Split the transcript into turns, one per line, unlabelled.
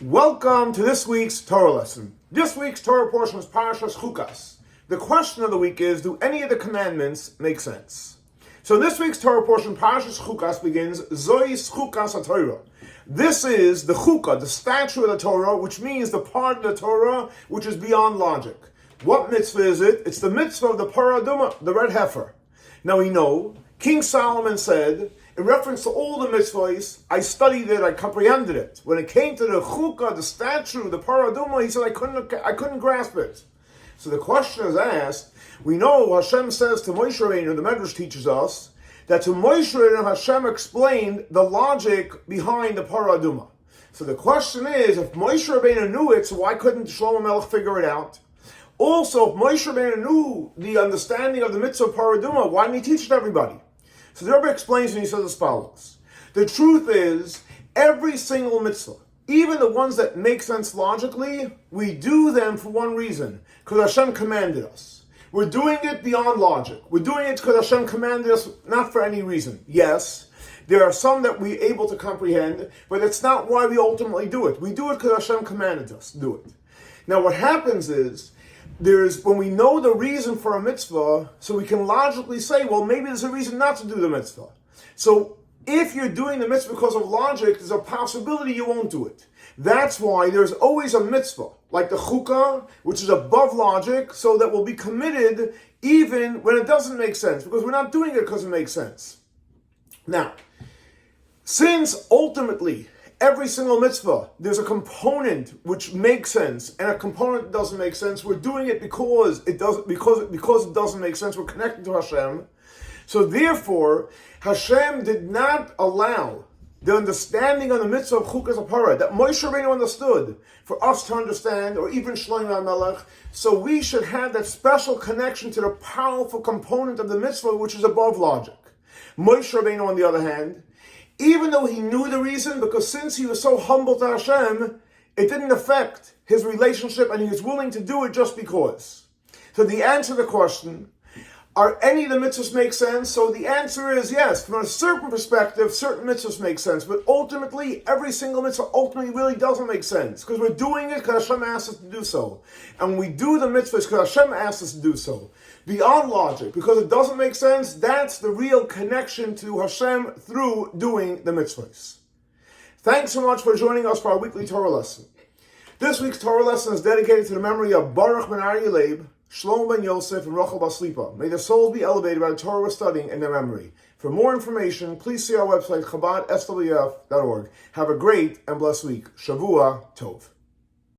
Welcome to this week's Torah lesson. This week's Torah portion is Parsha Chukat. The question of the week is, do any of the commandments make sense? So this week's Torah portion, Parsha Chukat, begins, Zois Chukas HaTorah. This is the Chukat, the statue of the Torah, which means the part of the Torah which is beyond logic. What mitzvah is it? It's the mitzvah of the Paraduma, the red heifer. Now we know, King Solomon said, in reference to all the mitzvahs, I studied it, I comprehended it. When it came to the Chukat, the statue, the Paraduma, he said, I couldn't grasp it. So the question is asked, we know Hashem says to Moshe Rabbeinu, the Medrash teaches us, that to Moshe Rabbeinu, Hashem explained the logic behind the Paraduma. So the question is, if Moshe Rabbeinu knew it, so why couldn't Shlomo Melech figure it out? Also, if Moshe Rabbeinu knew the understanding of the mitzvah of Paraduma, why didn't he teach it to everybody? So the Rebbe explains and he says as follows. The truth is, every single mitzvah, even the ones that make sense logically, we do them for one reason, because Hashem commanded us. We're doing it beyond logic. We're doing it because Hashem commanded us, not for any reason. Yes, there are some that we're able to comprehend, but it's not why we ultimately do it. We do it because Hashem commanded us to do it. Now what happens is, when we know the reason for a mitzvah, so we can logically say, well, maybe there's a reason not to do the mitzvah. So if you're doing the mitzvah because of logic, there's a possibility you won't do it. That's why there's always a mitzvah, like the Chukat, which is above logic, so that we'll be committed even when it doesn't make sense, because we're not doing it because it makes sense. Now, since ultimately, every single mitzvah, there's a component which makes sense and a component that doesn't make sense. We're doing it because it doesn't make sense. We're connected to Hashem. So therefore, Hashem did not allow the understanding of the mitzvah of Chukas HaParah that Moshe Rabbeinu understood for us to understand, or even Shlomo Melech. So we should have that special connection to the powerful component of the mitzvah which is above logic. Moshe Rabbeinu, on the other hand, even though he knew the reason, because since he was so humble to Hashem, it didn't affect his relationship and he was willing to do it just because. So the answer to the question, are any of the mitzvahs make sense? So the answer is yes. From a certain perspective, certain mitzvahs make sense. But ultimately, every single mitzvah ultimately really doesn't make sense. Because we're doing it because Hashem asked us to do so. And we do the mitzvahs because Hashem asked us to do so. Beyond logic, because it doesn't make sense, that's the real connection to Hashem through doing the mitzvahs. Thanks so much for joining us for our weekly Torah lesson. This week's Torah lesson is dedicated to the memory of Baruch ben Aryeh, Shlomo ben Yosef, and Rachel bas Lipa. May their souls be elevated by the Torah we're studying in their memory. For more information, please see our website, Chabad, swf.org. Have a great and blessed week. Shavua Tov.